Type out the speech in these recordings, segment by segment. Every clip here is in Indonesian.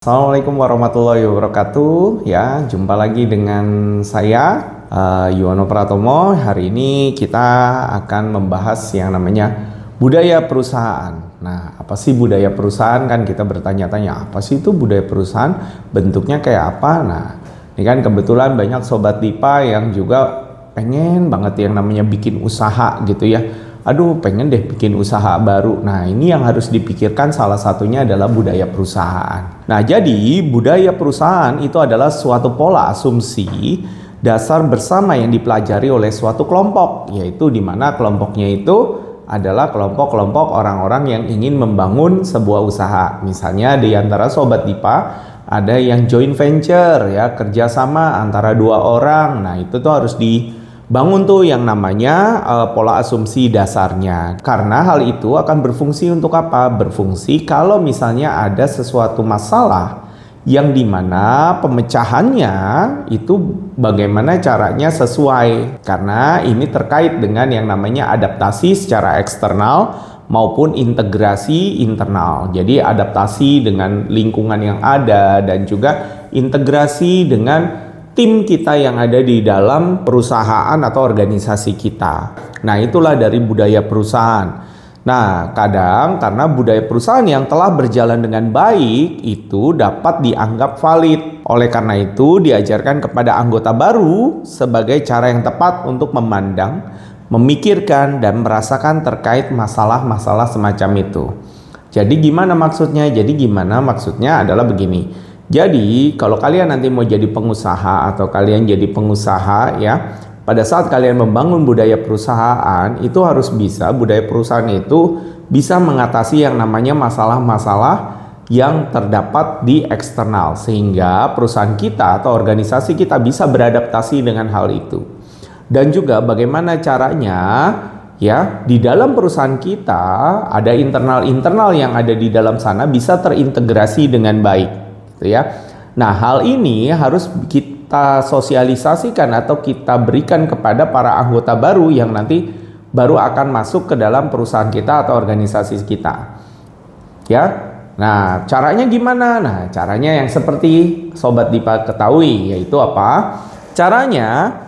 Assalamualaikum warahmatullahi wabarakatuh. Ya, jumpa lagi dengan saya Yuwono Pratomo. Hari ini kita akan membahas yang namanya budaya perusahaan. Nah, apa sih budaya perusahaan? Kan kita bertanya-tanya, apa sih itu budaya perusahaan? Bentuknya kayak apa? Nah, ini kan kebetulan banyak sobat Dipa yang juga pengen banget yang namanya bikin usaha gitu ya. Aduh, pengen deh bikin usaha baru. Nah, ini yang harus dipikirkan salah satunya adalah budaya perusahaan. Nah, jadi budaya perusahaan itu adalah suatu pola asumsi dasar bersama yang dipelajari oleh suatu kelompok, yaitu di mana kelompoknya itu adalah kelompok-kelompok orang-orang yang ingin membangun sebuah usaha. Misalnya di antara sobat Dipa ada yang joint venture ya, kerjasama antara dua orang. Nah, itu tuh harus dibangun tuh yang namanya pola asumsi dasarnya. Karena hal itu akan berfungsi untuk apa? Berfungsi kalau misalnya ada sesuatu masalah yang dimana pemecahannya itu bagaimana caranya sesuai. Karena ini terkait dengan yang namanya adaptasi secara eksternal maupun integrasi internal. Jadi adaptasi dengan lingkungan yang ada dan juga integrasi dengan tim kita yang ada di dalam perusahaan atau organisasi kita. Nah, itulah dari budaya perusahaan. Nah, kadang karena budaya perusahaan yang telah berjalan dengan baik itu dapat dianggap valid. Oleh karena itu, diajarkan kepada anggota baru sebagai cara yang tepat untuk memandang, memikirkan, dan merasakan terkait masalah-masalah semacam itu. Jadi gimana maksudnya? Adalah begini. Jadi kalau kalian nanti mau jadi pengusaha atau kalian jadi pengusaha ya, pada saat kalian membangun budaya perusahaan itu harus bisa, budaya perusahaan itu bisa mengatasi yang namanya masalah-masalah yang terdapat di eksternal, sehingga perusahaan kita atau organisasi kita bisa beradaptasi dengan hal itu. Dan juga bagaimana caranya ya di dalam perusahaan kita ada internal yang ada di dalam sana bisa terintegrasi dengan baik gitu ya. Nah, hal ini harus kita sosialisasikan atau kita berikan kepada para anggota baru yang nanti baru akan masuk ke dalam perusahaan kita atau organisasi kita. Ya. Nah, caranya gimana? Nah, caranya yang seperti sobat Dipa ketahui, yaitu apa? Caranya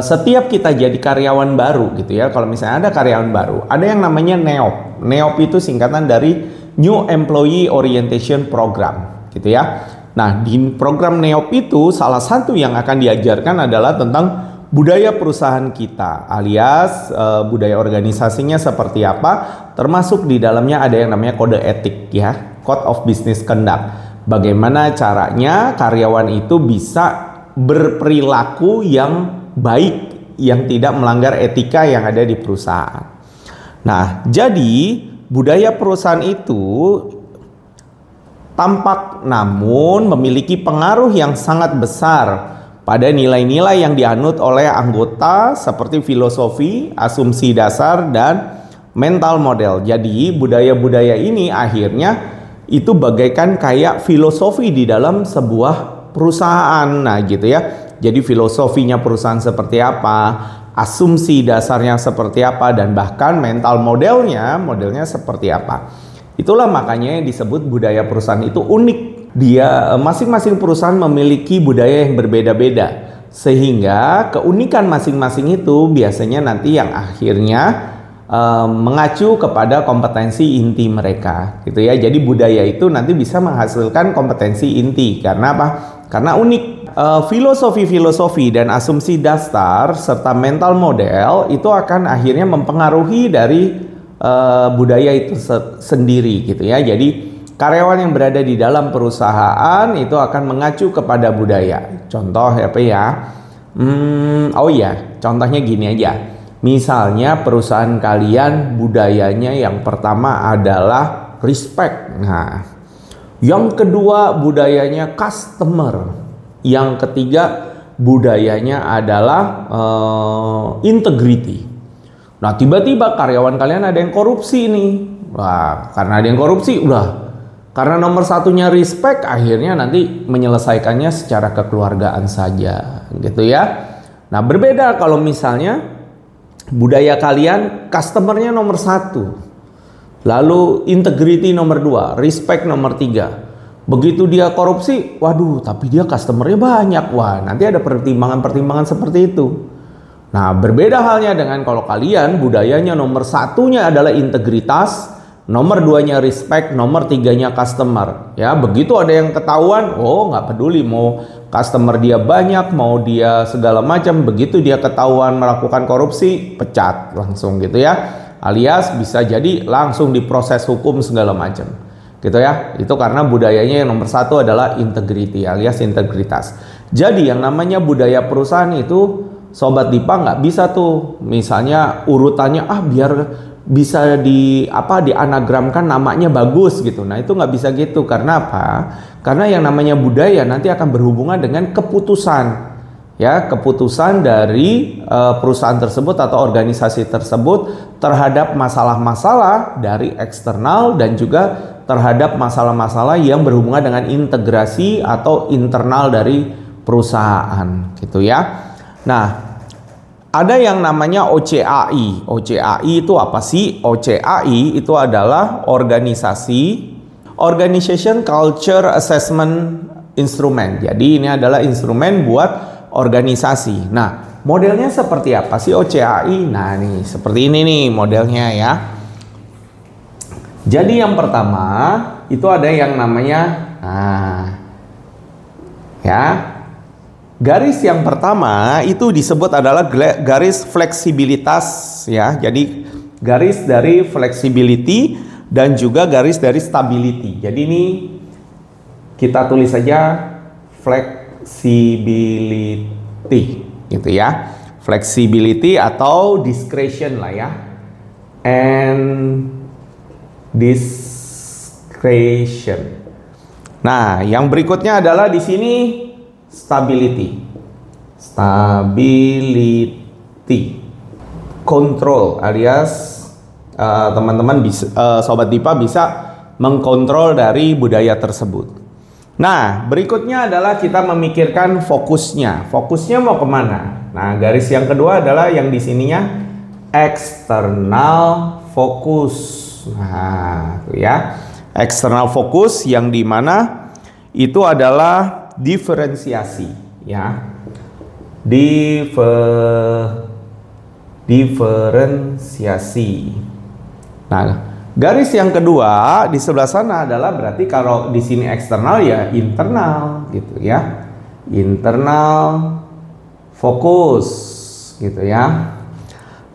setiap kita jadi karyawan baru gitu ya. Kalau misalnya ada karyawan baru, ada yang namanya NEOP. NEOP itu singkatan dari New Employee Orientation Program gitu ya. Nah, di program NEOP itu salah satu yang akan diajarkan adalah tentang budaya perusahaan kita, alias budaya organisasinya seperti apa, termasuk di dalamnya ada yang namanya kode etik ya, Code of Business Conduct. Bagaimana caranya karyawan itu bisa berperilaku yang baik, yang tidak melanggar etika yang ada di perusahaan. Nah, jadi budaya perusahaan itu tampak namun memiliki pengaruh yang sangat besar pada nilai-nilai yang dianut oleh anggota seperti filosofi, asumsi dasar, dan mental model. Jadi budaya-budaya ini akhirnya itu bagaikan kayak filosofi di dalam sebuah perusahaan. Nah gitu ya. Jadi filosofinya perusahaan seperti apa, asumsi dasarnya seperti apa, dan bahkan mental modelnya seperti apa. Itulah makanya yang disebut budaya perusahaan itu unik. Dia masing-masing perusahaan memiliki budaya yang berbeda-beda. Sehingga keunikan masing-masing itu biasanya nanti yang akhirnya mengacu kepada kompetensi inti mereka. Gitu ya. Jadi budaya itu nanti bisa menghasilkan kompetensi inti. Karena apa? Karena unik. Filosofi-filosofi dan asumsi dasar serta mental model itu akan akhirnya mempengaruhi dari budaya itu sendiri gitu ya. Jadi karyawan yang berada di dalam perusahaan itu akan mengacu kepada budaya. Contoh apa ya? Contohnya gini aja. Misalnya perusahaan kalian budayanya yang pertama adalah respect. Nah, yang kedua budayanya customer. Yang ketiga budayanya adalah integrity. Nah, tiba-tiba karyawan kalian ada yang korupsi nih. Wah, karena ada yang korupsi, karena nomor satunya respect, akhirnya nanti menyelesaikannya secara kekeluargaan saja, gitu ya. Nah, berbeda kalau misalnya budaya kalian customernya nomor satu, lalu integrity nomor 2, respect nomor 3. Begitu dia korupsi, waduh, tapi dia customernya banyak. Wah, nanti ada pertimbangan-pertimbangan seperti itu. Nah, berbeda halnya dengan kalau kalian budayanya nomor satunya adalah integritas, nomor duanya respect, nomor tiganya customer. Ya, begitu ada yang ketahuan, oh nggak peduli mau customer dia banyak, mau dia segala macam, begitu dia ketahuan melakukan korupsi, pecat langsung gitu ya. Alias bisa jadi langsung diproses hukum segala macam. Gitu ya. Itu karena budayanya yang nomor satu adalah integrity alias integritas. Jadi yang namanya budaya perusahaan itu Sobat Dipa nggak bisa tuh misalnya urutannya biar bisa di dianagramkan namanya bagus gitu. Nah itu nggak bisa gitu. Karena apa? Karena yang namanya budaya nanti akan berhubungan dengan keputusan, ya, keputusan dari perusahaan tersebut atau organisasi tersebut terhadap masalah-masalah dari eksternal dan juga terhadap masalah-masalah yang berhubungan dengan integrasi atau internal dari perusahaan gitu ya. Nah, ada yang namanya OCAI. OCAI itu apa sih? OCAI itu adalah Organization Culture Assessment Instrument. Jadi ini adalah instrumen buat organisasi. Nah, modelnya seperti apa sih OCAI? Nah, nih seperti ini nih modelnya ya. Jadi yang pertama itu ada yang namanya garis yang pertama itu disebut adalah garis fleksibilitas ya. Jadi garis dari flexibility dan juga garis dari stability. Jadi ini kita tulis saja flexibility gitu ya. Flexibility atau discretion lah ya. And discretion. Nah, yang berikutnya adalah di sini stability, control alias teman-teman bisa, Sobat Dipa bisa mengkontrol dari budaya tersebut. Nah, berikutnya adalah kita memikirkan fokusnya. Fokusnya mau kemana? Nah, garis yang kedua adalah yang di sininya external focus. Nah, itu ya, external focus yang dimana itu adalah diferensiasi ya, diferensiasi. Nah, garis yang kedua di sebelah sana adalah berarti kalau di sini eksternal ya internal gitu ya, internal fokus gitu ya.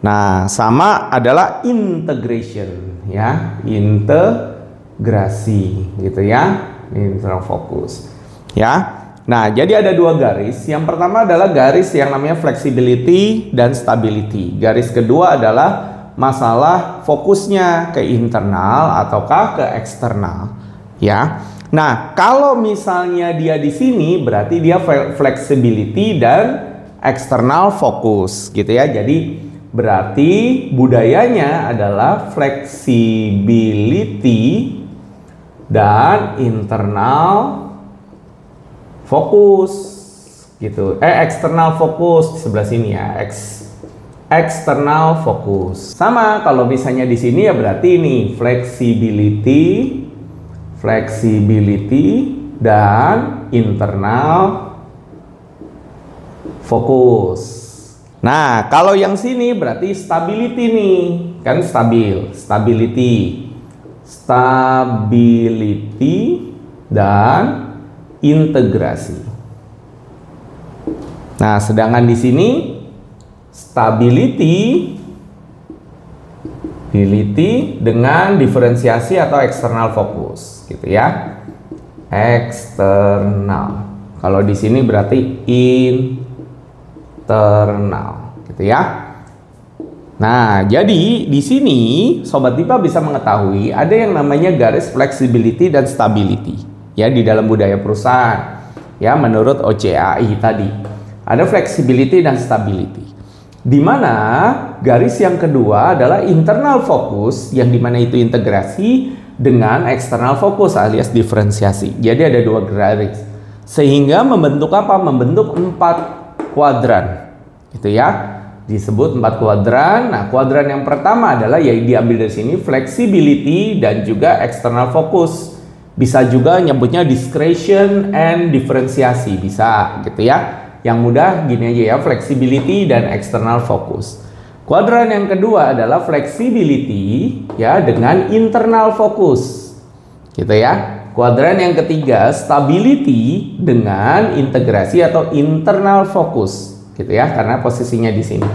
Nah, sama adalah integration ya, integrasi gitu ya, internal fokus. Ya, nah jadi ada dua garis. Yang pertama adalah garis yang namanya flexibility dan stability. Garis kedua adalah masalah fokusnya ke internal ataukah ke eksternal. Ya, nah kalau misalnya dia di sini berarti dia flexibility dan external fokus gitu ya. Jadi berarti budayanya adalah flexibility dan internal fokus gitu. External fokus di sebelah sini ya. External fokus. Sama kalau misalnya di sini ya berarti ini flexibility dan internal fokus. Nah, kalau yang sini berarti stability nih. Kan stability dan integrasi. Nah, sedangkan di sini stability dengan diferensiasi atau external fokus gitu ya. Eksternal. Kalau di sini berarti internal gitu ya. Nah, jadi di sini Sobat Dipa bisa mengetahui ada yang namanya garis flexibility dan stability ya di dalam budaya perusahaan. Ya, menurut OCAI tadi. Ada flexibility dan stability. Di mana garis yang kedua adalah internal focus yang dimana itu integrasi dengan external focus alias diferensiasi. Jadi ada dua garis. Sehingga membentuk apa? Membentuk 4 kuadran. Gitu ya. Disebut 4 kuadran. Nah, kuadran yang pertama adalah yang diambil dari sini flexibility dan juga external focus. Bisa juga nyebutnya discretion and diferensiasi, bisa gitu ya. Yang mudah gini aja ya, flexibility dan external focus. Kuadran yang kedua adalah flexibility ya dengan internal focus. Gitu ya. Kuadran yang ketiga stability dengan integrasi atau internal focus. Gitu ya, karena posisinya di sini.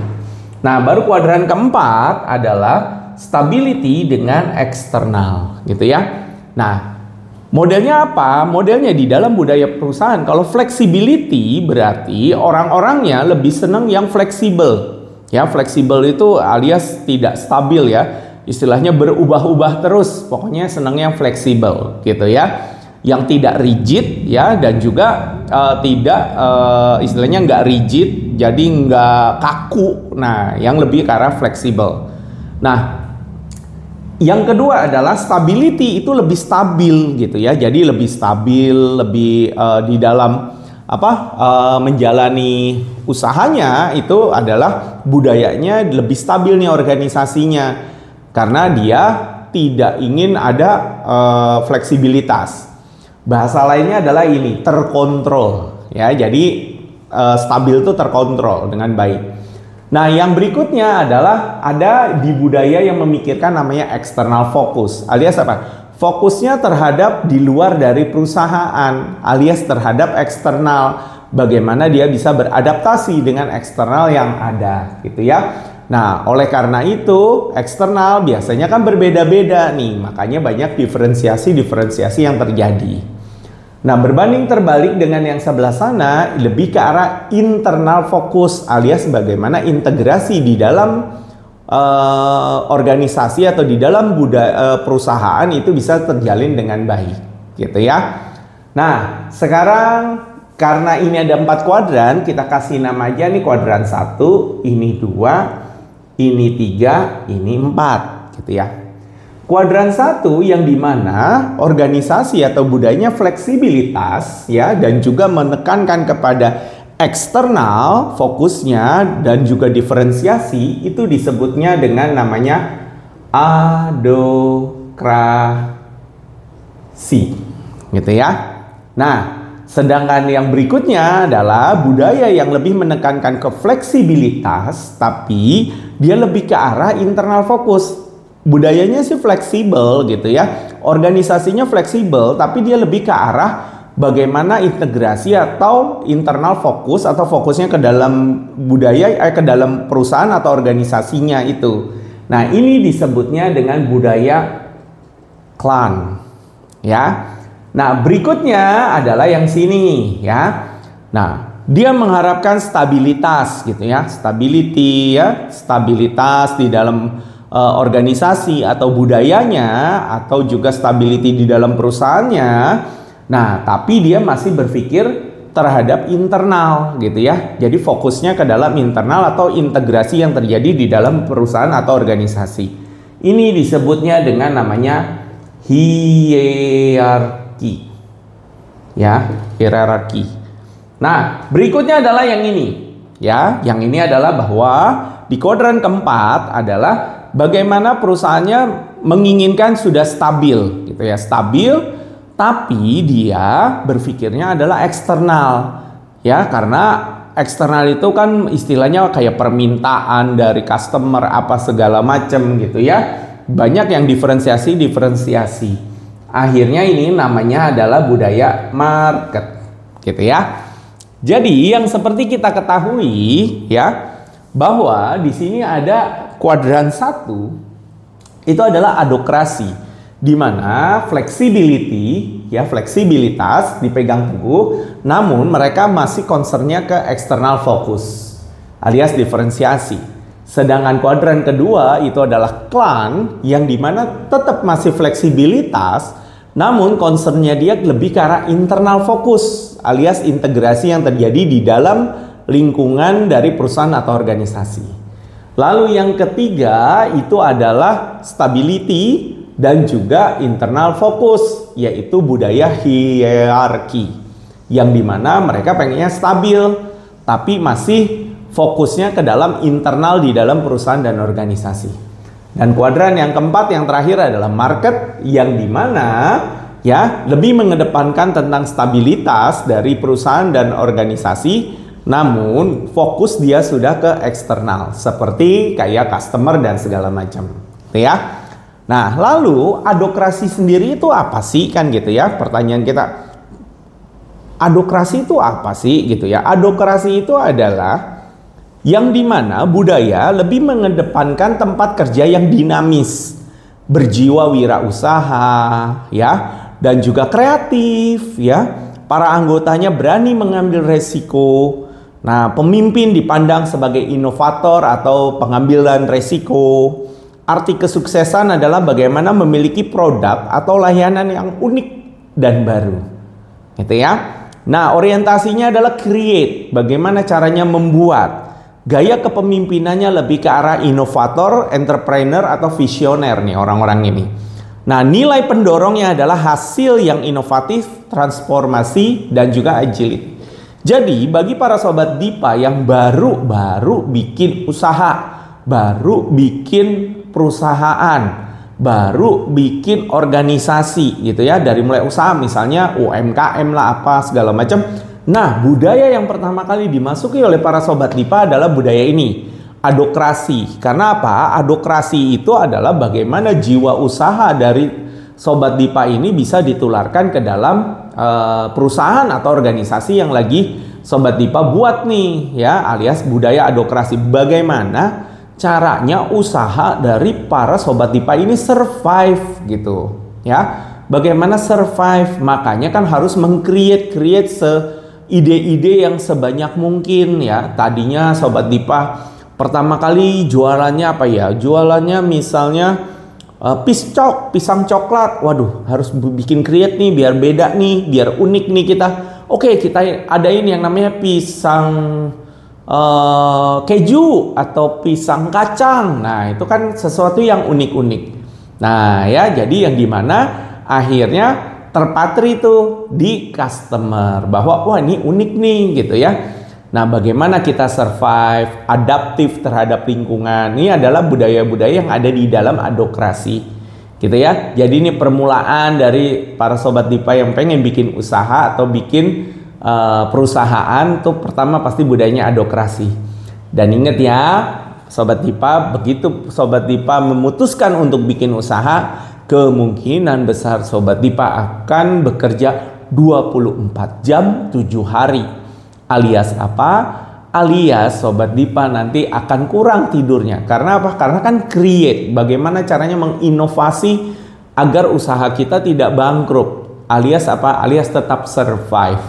Nah, baru kuadran keempat adalah stability dengan eksternal, gitu ya. Nah, modelnya apa? Modelnya di dalam budaya perusahaan. Kalau flexibility berarti orang-orangnya lebih senang yang fleksibel. Ya, fleksibel itu alias tidak stabil ya. Istilahnya berubah-ubah terus. Pokoknya senang yang fleksibel, gitu ya. Yang tidak rigid ya, dan juga istilahnya nggak rigid, jadi nggak kaku. Nah, yang lebih ke arah fleksibel. Nah, yang kedua adalah stability, itu lebih stabil gitu ya. Jadi lebih stabil, lebih di dalam menjalani usahanya itu adalah budayanya lebih stabil nih organisasinya. Karena dia tidak ingin ada fleksibilitas. Bahasa lainnya adalah ini, terkontrol ya. Jadi stabil itu terkontrol dengan baik. Nah, yang berikutnya adalah ada di budaya yang memikirkan namanya external focus. Alias apa? Fokusnya terhadap di luar dari perusahaan, alias terhadap eksternal. Bagaimana dia bisa beradaptasi dengan eksternal yang ada, gitu ya. Nah, oleh karena itu, eksternal biasanya kan berbeda-beda nih. Makanya banyak diferensiasi yang terjadi. Nah, berbanding terbalik dengan yang sebelah sana, lebih ke arah internal fokus, alias bagaimana integrasi di dalam organisasi atau di dalam perusahaan itu bisa terjalin dengan baik, gitu ya. Nah, sekarang karena ini ada 4 kuadran, kita kasih nama aja nih kuadran 1, ini 2, ini 3, ini 4, gitu ya. Kuadran 1 yang dimana organisasi atau budayanya fleksibilitas ya, dan juga menekankan kepada eksternal fokusnya dan juga diferensiasi, itu disebutnya dengan namanya adokrasi, gitu ya. Nah, sedangkan yang berikutnya adalah budaya yang lebih menekankan ke fleksibilitas, tapi dia lebih ke arah internal fokus. Budayanya sih fleksibel gitu ya. Organisasinya fleksibel, tapi dia lebih ke arah bagaimana integrasi atau internal fokus atau fokusnya ke dalam budaya, ke dalam perusahaan atau organisasinya itu. Nah, ini disebutnya dengan budaya klan ya. Nah, berikutnya adalah yang sini ya. Nah, dia mengharapkan stabilitas gitu ya, stability ya, stabilitas di dalam organisasi atau budayanya, atau juga stability di dalam perusahaannya. Nah, tapi dia masih berpikir terhadap internal gitu ya. Jadi fokusnya ke dalam internal atau integrasi yang terjadi di dalam perusahaan atau organisasi. Ini disebutnya dengan namanya hierarki. Ya, hierarki. Nah, berikutnya adalah yang ini. Ya, yang ini adalah bahwa di kuadran keempat adalah bagaimana perusahaannya menginginkan sudah stabil gitu ya, stabil, tapi dia berpikirnya adalah eksternal ya, karena eksternal itu kan istilahnya kayak permintaan dari customer apa segala macam gitu ya. Banyak yang diferensiasi. Akhirnya ini namanya adalah budaya market gitu ya. Jadi yang seperti kita ketahui ya, bahwa di sini ada kuadran 1 itu adalah adokrasi, di mana flexibility ya, fleksibilitas dipegang teguh, namun mereka masih concernnya ke external focus alias diferensiasi. Sedangkan kuadran kedua itu adalah klan, yang dimana tetap masih fleksibilitas, namun concernnya dia lebih ke arah internal fokus alias integrasi yang terjadi di dalam lingkungan dari perusahaan atau organisasi. Lalu yang ketiga itu adalah stability dan juga internal fokus, yaitu budaya hierarki, yang dimana mereka pengennya stabil tapi masih fokusnya ke dalam internal di dalam perusahaan dan organisasi. Dan kuadran yang keempat yang terakhir adalah market, yang dimana ya, lebih mengedepankan tentang stabilitas dari perusahaan dan organisasi, namun fokus dia sudah ke eksternal seperti kayak customer dan segala macam, ya. Nah, lalu adokrasi sendiri itu apa sih, kan gitu ya pertanyaan kita. Adokrasi itu apa sih gitu ya? Adokrasi itu adalah yang dimana budaya lebih mengedepankan tempat kerja yang dinamis, berjiwa wirausaha, ya, dan juga kreatif, ya. Para anggotanya berani mengambil resiko. Nah, pemimpin dipandang sebagai inovator atau pengambilan resiko. Arti kesuksesan adalah bagaimana memiliki produk atau layanan yang unik dan baru, gitu ya. Nah, orientasinya adalah create, bagaimana caranya membuat. Gaya kepemimpinannya lebih ke arah inovator, entrepreneur atau visioner nih orang-orang ini. Nah, nilai pendorongnya adalah hasil yang inovatif, transformasi, dan juga agility. Jadi, bagi para sobat Dipa yang baru bikin usaha, baru bikin perusahaan, baru bikin organisasi gitu ya, dari mulai usaha misalnya UMKM lah apa segala macam. Nah, budaya yang pertama kali dimasuki oleh para sobat Dipa adalah budaya ini, adokrasi. Karena apa? Adokrasi itu adalah bagaimana jiwa usaha dari sobat Dipa ini bisa ditularkan ke dalam perusahaan atau organisasi yang lagi sobat Dipa buat nih, ya, alias budaya adokrasi. Bagaimana caranya usaha dari para sobat Dipa ini survive gitu, ya. Bagaimana survive? Makanya kan harus meng-create ide-ide yang sebanyak mungkin, ya. Tadinya sobat Dipa pertama kali jualannya apa ya? Jualannya misalnya pisang coklat. Waduh, harus bikin create nih biar beda nih, biar unik nih kita. Oke, kita adain yang namanya pisang keju atau pisang kacang. Nah, itu kan sesuatu yang unik-unik. Nah, ya, jadi yang dimana akhirnya terpatri itu di customer bahwa wah ini unik nih gitu ya. Nah, bagaimana kita survive, adaptif terhadap lingkungan. Ini adalah budaya-budaya yang ada di dalam adokrasi gitu ya. Jadi ini permulaan dari para sobat Dipa yang pengen bikin usaha atau bikin perusahaan tuh, pertama pasti budayanya adokrasi. Dan ingat ya sobat Dipa, begitu sobat Dipa memutuskan untuk bikin usaha, kemungkinan besar sobat Dipa akan bekerja 24 jam 7 hari. Alias apa? Alias sobat Dipa nanti akan kurang tidurnya. Karena apa? Karena kan create, bagaimana caranya menginovasi agar usaha kita tidak bangkrut. Alias apa? Alias tetap survive,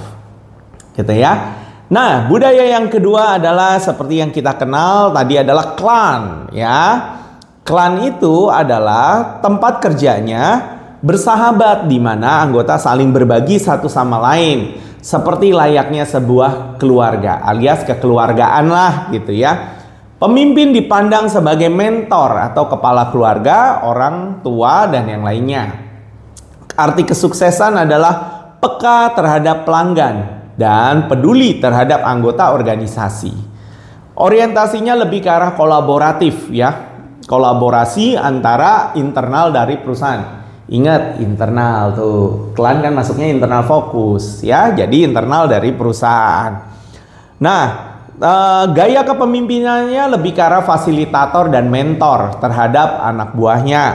gitu ya. Nah, budaya yang kedua adalah seperti yang kita kenal tadi adalah klan, ya. Klan itu adalah tempat kerjanya bersahabat di mana anggota saling berbagi satu sama lain seperti layaknya sebuah keluarga, alias kekeluargaan lah gitu ya. Pemimpin dipandang sebagai mentor atau kepala keluarga, orang tua dan yang lainnya. Arti kesuksesan adalah peka terhadap pelanggan dan peduli terhadap anggota organisasi. Orientasinya lebih ke arah kolaboratif, ya. Kolaborasi antara internal dari perusahaan. Ingat, internal tuh. Klan kan masuknya internal fokus, ya. Jadi internal dari perusahaan. Nah, gaya kepemimpinannya lebih ke arah fasilitator dan mentor terhadap anak buahnya.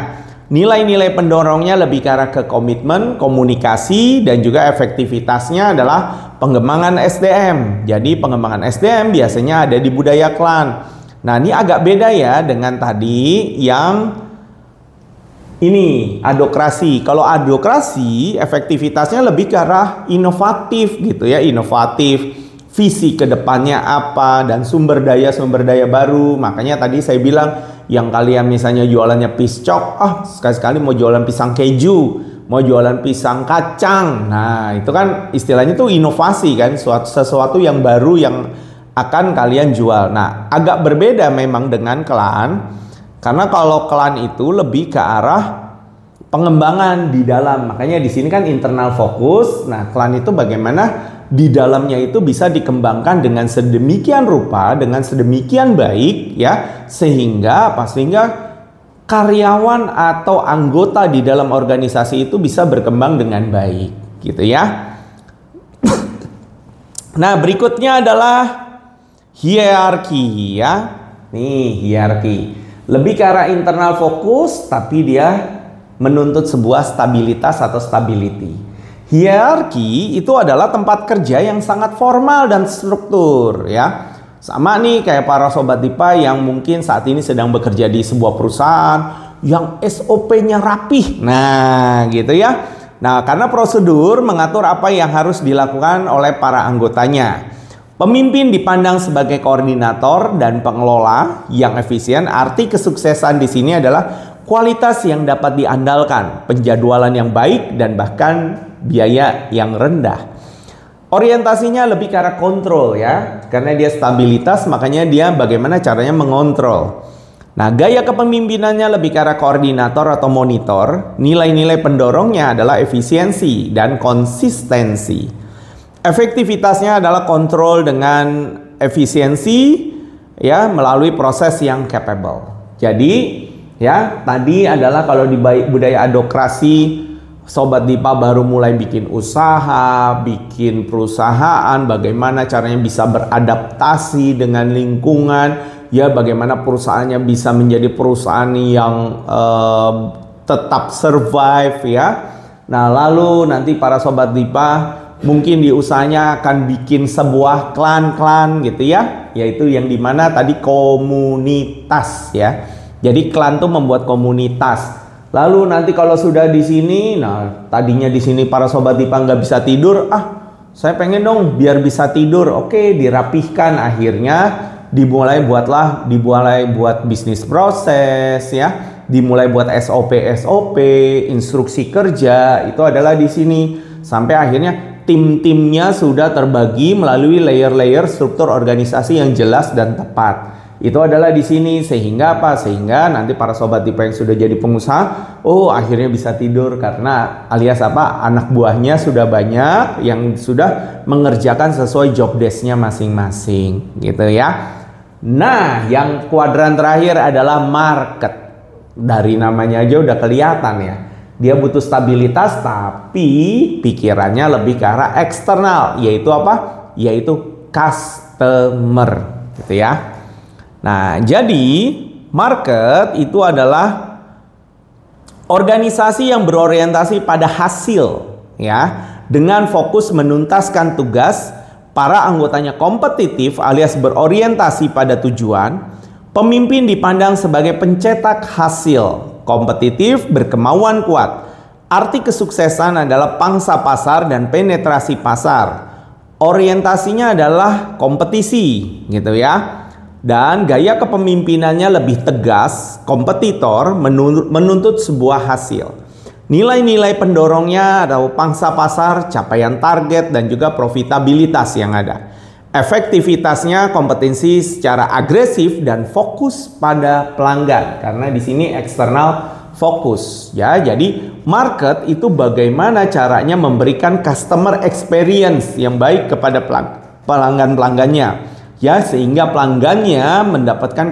Nilai-nilai pendorongnya lebih ke arah ke komitmen, komunikasi, dan juga efektivitasnya adalah pengembangan SDM. Jadi pengembangan SDM biasanya ada di budaya klan. Nah, ini agak beda ya dengan tadi yang ini adokrasi. Kalau adokrasi efektivitasnya lebih ke arah inovatif gitu ya, inovatif. Visi kedepannya apa dan sumber daya baru. Makanya tadi saya bilang yang kalian misalnya jualannya piscok, sekali-sekali mau jualan pisang keju, mau jualan pisang kacang. Nah, itu kan istilahnya tuh inovasi kan, sesuatu yang baru yang akan kalian jual. Nah, agak berbeda memang dengan klan, karena kalau klan itu lebih ke arah pengembangan di dalam. Makanya di sini kan internal fokus. Nah, klan itu bagaimana di dalamnya itu bisa dikembangkan dengan sedemikian rupa, dengan sedemikian baik ya, sehingga karyawan atau anggota di dalam organisasi itu bisa berkembang dengan baik, gitu ya. Nah, berikutnya adalah hierarki ya. Nih, hierarki. Lebih ke arah internal fokus, tapi dia menuntut sebuah stabilitas atau stability. Hierarki itu adalah tempat kerja yang sangat formal dan struktur ya. Sama nih kayak para sobat DIPA yang mungkin saat ini sedang bekerja di sebuah perusahaan yang SOP-nya rapih. Nah, gitu ya. Nah, karena prosedur mengatur apa yang harus dilakukan oleh para anggotanya. Pemimpin dipandang sebagai koordinator dan pengelola yang efisien. Arti kesuksesan di sini adalah kualitas yang dapat diandalkan, penjadwalan yang baik, dan bahkan biaya yang rendah. Orientasinya lebih ke arah kontrol ya. Karena dia stabilitas, makanya dia bagaimana caranya mengontrol. Nah, gaya kepemimpinannya lebih ke arah koordinator atau monitor. Nilai-nilai pendorongnya adalah efisiensi dan konsistensi. Efektivitasnya adalah kontrol dengan efisiensi ya melalui proses yang capable. Jadi ya, tadi adalah kalau di budaya adokrasi, Sobat DIPA baru mulai bikin usaha, bikin perusahaan, bagaimana caranya bisa beradaptasi dengan lingkungan, ya bagaimana perusahaannya bisa menjadi perusahaan yang tetap survive ya. Nah, lalu nanti para Sobat DIPA mungkin di usahanya akan bikin sebuah klan-klan gitu ya, yaitu yang dimana tadi komunitas ya. Jadi klan tuh membuat komunitas. Lalu nanti kalau sudah di sini, nah tadinya di sini para Sobat DIPA nggak bisa tidur, saya pengen dong biar bisa tidur. Oke, dirapihkan, akhirnya dimulai buat bisnis proses ya, dimulai buat SOP, instruksi kerja itu adalah di sini sampai akhirnya tim-timnya sudah terbagi melalui layer-layer struktur organisasi yang jelas dan tepat. Itu adalah di sini sehingga apa? Sehingga nanti para Sobat DIPA yang sudah jadi pengusaha, akhirnya bisa tidur karena alias apa? Anak buahnya sudah banyak yang sudah mengerjakan sesuai job desk-nya masing-masing, gitu ya. Nah, yang kuadran terakhir adalah market. Dari namanya aja udah kelihatan ya. Dia butuh stabilitas tapi pikirannya lebih ke arah eksternal, yaitu apa? Yaitu customer, gitu ya. Nah, jadi market itu adalah organisasi yang berorientasi pada hasil ya, dengan fokus menuntaskan tugas. Para anggotanya kompetitif alias berorientasi pada tujuan. Pemimpin dipandang sebagai pencetak hasil, kompetitif, berkemauan kuat. Arti kesuksesan adalah pangsa pasar dan penetrasi pasar. Orientasinya adalah kompetisi, gitu ya. Dan gaya kepemimpinannya lebih tegas, kompetitor, menuntut sebuah hasil. Nilai-nilai pendorongnya adalah pangsa pasar, capaian target, dan juga profitabilitas yang ada. Efektivitasnya kompetensi secara agresif dan fokus pada pelanggan. Karena di sini eksternal fokus ya. Jadi market itu bagaimana caranya memberikan customer experience yang baik kepada pelanggan-pelanggannya. Ya, sehingga pelanggannya mendapatkan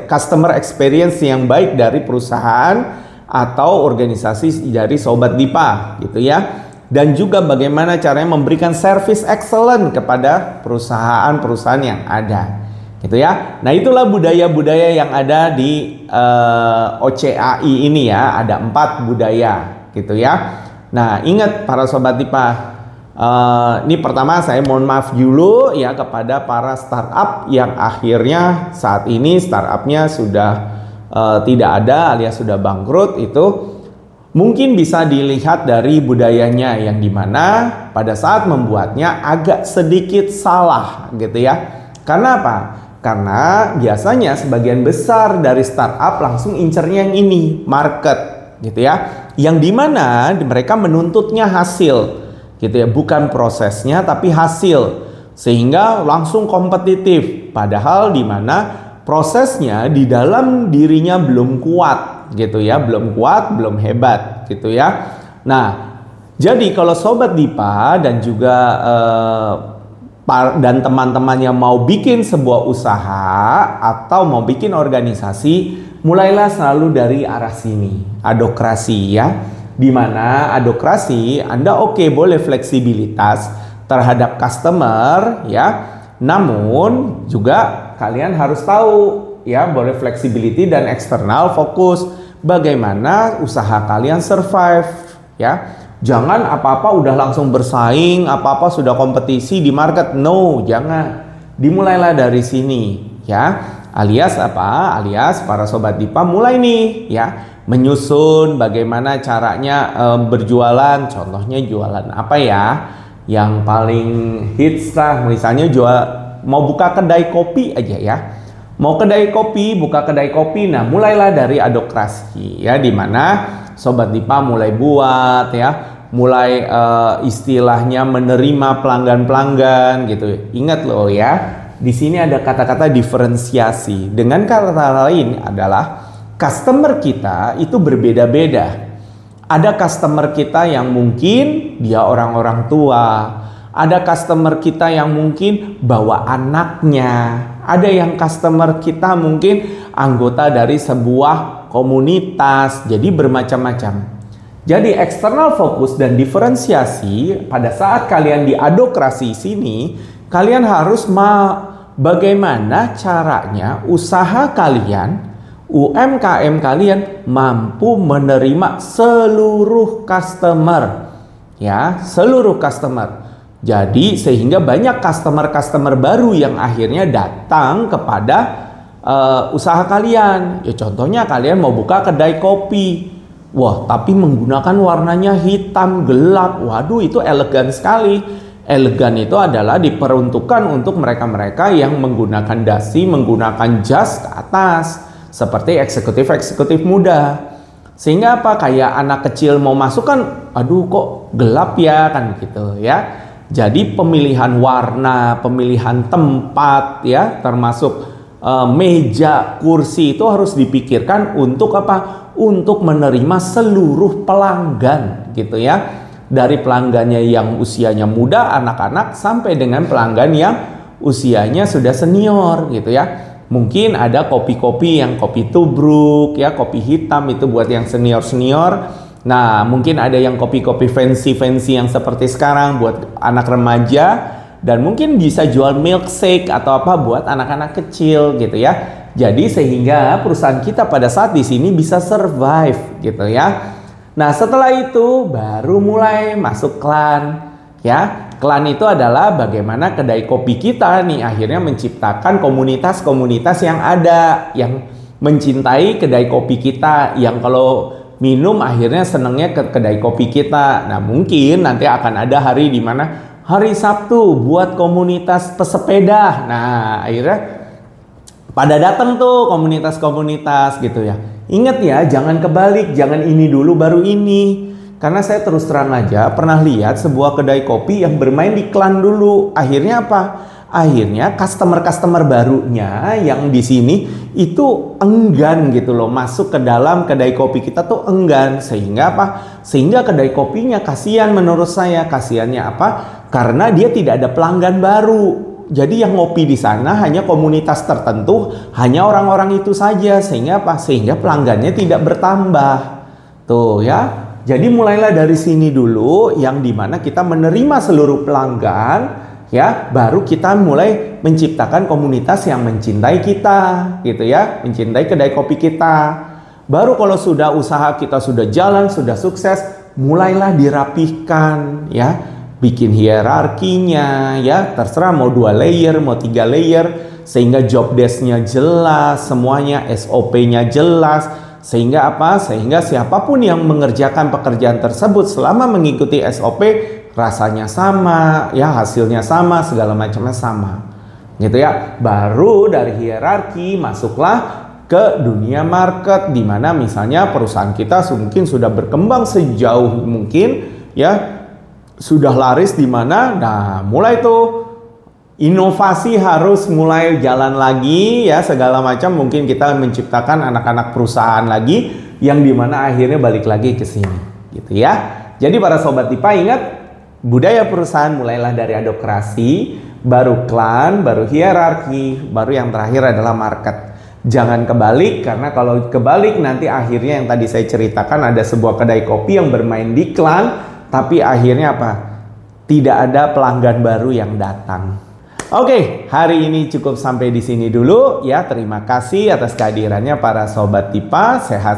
customer experience yang baik dari perusahaan atau organisasi dari Sobat DIPA, gitu ya. Dan juga bagaimana caranya memberikan service excellent kepada perusahaan-perusahaan yang ada, gitu ya. Nah, itulah budaya-budaya yang ada di OCAI ini ya. Ada 4 budaya, gitu ya. Nah, ingat para Sobat DIPA, ini pertama saya mohon maaf dulu ya kepada para startup yang akhirnya saat ini startupnya sudah tidak ada alias sudah bangkrut. Itu mungkin bisa dilihat dari budayanya yang dimana pada saat membuatnya agak sedikit salah, gitu ya. Karena apa? Karena biasanya sebagian besar dari startup langsung incernya yang ini, market, gitu ya. Yang dimana mereka menuntutnya hasil, gitu ya, bukan prosesnya tapi hasil, sehingga langsung kompetitif. Padahal di mana prosesnya di dalam dirinya belum kuat, gitu ya, belum kuat, belum hebat, gitu ya. Nah, jadi kalau Sobat DIPA dan juga dan teman-temannya mau bikin sebuah usaha atau mau bikin organisasi, mulailah selalu dari arah sini, adokrasi ya. Dimana adokrasi Anda boleh fleksibilitas terhadap customer ya, namun juga kalian harus tahu ya, boleh flexibility dan eksternal fokus bagaimana usaha kalian survive ya. Jangan apa-apa udah langsung bersaing, apa-apa sudah kompetisi di market. No, jangan. Dimulailah dari sini ya. Alias apa? Alias para sobat Dipa mulai nih ya, menyusun bagaimana caranya berjualan. Contohnya jualan apa ya? Yang paling hits lah, misalnya mau buka kedai kopi aja ya. Mau kedai kopi, buka kedai kopi. Nah, mulailah dari adokrasi ya, dimana sobat Dipa mulai buat ya, mulai istilahnya menerima pelanggan-pelanggan gitu. Ingat loh ya, di sini ada kata-kata diferensiasi. Dengan kata lain adalah customer kita itu berbeda-beda. Ada customer kita yang mungkin dia orang-orang tua, ada customer kita yang mungkin bawa anaknya, ada yang customer kita mungkin anggota dari sebuah komunitas, jadi bermacam-macam. Jadi eksternal fokus dan diferensiasi pada saat kalian di adokrasi sini, kalian harus bagaimana caranya usaha kalian, UMKM kalian mampu menerima seluruh customer. Ya, seluruh customer. Jadi sehingga banyak customer-customer baru yang akhirnya datang kepada usaha kalian. Ya contohnya kalian mau buka kedai kopi. Wah, tapi menggunakan warnanya hitam gelap. Waduh, itu elegan sekali. Elegan itu adalah diperuntukkan untuk mereka-mereka yang menggunakan dasi, menggunakan jas ke atas, seperti eksekutif-eksekutif muda. Sehingga apa? Kayak anak kecil mau masuk kan, aduh kok gelap ya, kan gitu ya. Jadi pemilihan warna, pemilihan tempat ya, termasuk meja, kursi itu harus dipikirkan untuk apa? Untuk menerima seluruh pelanggan gitu ya. Dari pelanggannya yang usianya muda, anak-anak, sampai dengan pelanggan yang usianya sudah senior gitu ya. Mungkin ada kopi-kopi yang kopi tubruk ya, kopi hitam itu buat yang senior-senior. Nah, mungkin ada yang kopi-kopi fancy-fancy yang seperti sekarang buat anak remaja, dan mungkin bisa jual milkshake atau apa buat anak-anak kecil gitu ya. Jadi sehingga perusahaan kita pada saat di sini bisa survive gitu ya. Nah, setelah itu baru mulai masuk klan ya. Klan itu adalah bagaimana kedai kopi kita nih akhirnya menciptakan komunitas-komunitas yang ada, yang mencintai kedai kopi kita, yang kalau minum akhirnya senangnya ke kedai kopi kita. Nah, mungkin nanti akan ada hari di mana hari Sabtu buat komunitas pesepeda. Nah, akhirnya pada datang tuh komunitas-komunitas gitu ya. Ingat ya, jangan kebalik, jangan ini dulu baru ini. Karena saya terus terang aja pernah lihat sebuah kedai kopi yang bermain di klan dulu. Akhirnya apa? Akhirnya customer-customer barunya yang di sini itu enggan gitu loh masuk ke dalam kedai kopi kita tuh enggan. Sehingga apa? Sehingga kedai kopinya kasihan menurut saya. Kasihannya apa? Karena dia tidak ada pelanggan baru. Jadi yang ngopi di sana hanya komunitas tertentu, hanya orang-orang itu saja. Sehingga apa? Sehingga pelanggannya tidak bertambah. Tuh ya. Jadi mulailah dari sini dulu, yang dimana kita menerima seluruh pelanggan, ya, baru kita mulai menciptakan komunitas yang mencintai kita, gitu ya, mencintai kedai kopi kita. Baru kalau sudah usaha kita sudah jalan, sudah sukses, mulailah dirapihkan, ya, bikin hierarkinya, ya, terserah mau 2 layer, mau 3 layer, sehingga job desk-nya jelas, semuanya SOP-nya jelas. Sehingga apa? Sehingga siapapun yang mengerjakan pekerjaan tersebut selama mengikuti SOP rasanya sama, ya, hasilnya sama, segala macamnya sama. Gitu ya. Baru dari hierarki masuklah ke dunia market, di mana misalnya perusahaan kita mungkin sudah berkembang sejauh mungkin, ya, sudah laris di mana. Nah, mulai tuh inovasi harus mulai jalan lagi, ya, segala macam. Mungkin kita menciptakan anak-anak perusahaan lagi yang dimana akhirnya balik lagi ke sini, gitu ya. Jadi para sobat Dipa ingat, budaya perusahaan mulailah dari adokrasi, baru klan, baru hierarki, baru yang terakhir adalah market. Jangan kebalik, karena kalau kebalik nanti akhirnya yang tadi saya ceritakan ada sebuah kedai kopi yang bermain di klan, tapi akhirnya apa? Tidak ada pelanggan baru yang datang. Oke, hari ini cukup sampai di sini dulu ya. Terima kasih atas kehadirannya para sobat TIPA. Sehat